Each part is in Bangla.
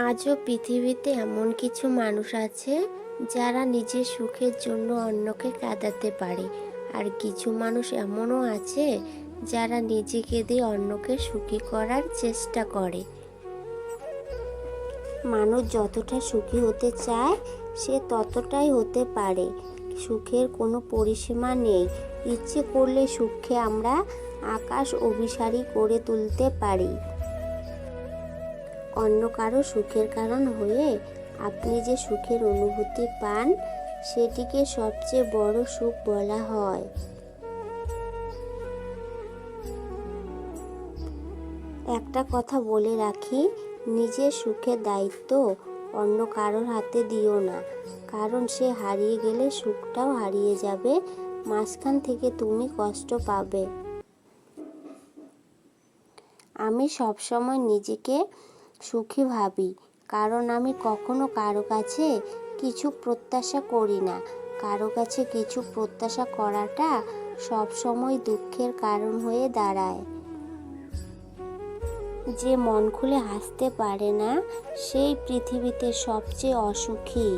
আজও পৃথিবীতে এমন কিছু মানুষ আছে যারা নিজের সুখের জন্য অন্যকে কাঁদাতে পারে, আর কিছু মানুষ এমনও আছে যারা নিজে কেঁদে অন্যকে সুখী করার চেষ্টা করে। মানুষ যতটা সুখী হতে চায় সে ততটাই হতে পারে। সুখের কোনো পরিসীমা নেই। ইচ্ছে করলে সুখকে আমরা আকাশ অভিসারী করে তুলতে পারি। অন্য কারো সুখের কারণ হয়ে আপনি যে সুখের অনুভূতি পান সেটিকে সবচেয়ে বড় সুখ বলা হয়। একটা কথা বলে রাখি, নিজের সুখের দায়িত্ব অন্য কারোর হাতে দিও না, কারণ সে হারিয়ে গেলে সুখটাও হারিয়ে যাবে, মাঝখান থেকে তুমি কষ্ট পাবে। আমি সবসময় নিজেকে সুখী ভাবি, কারণ আমি কখনো কারো কাছে কিছু প্রত্যাশা করি না। কারো কাছে কিছু প্রত্যাশা করাটা সবসময় দুঃখের কারণ হয়ে দাঁড়ায়। যে মন খুলে হাসতে পারে না সেই পৃথিবীতে সবচেয়ে অসুখী।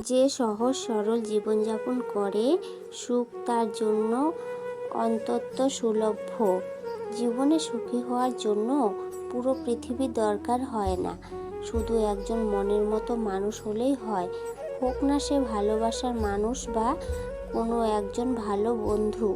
যে সহজ সরল জীবনযাপন করে সুখ তার জন্য অত্যন্ত সুলভ্য। জীবনে সুখী হওয়ার জন্য পুরো পৃথিবী দরকার হয় না, শুধু একজন মনের মতো মানুষ হলেই হয়। হোক না সে ভালোবাসার মানুষ বা কোনো একজন ভালো বন্ধু।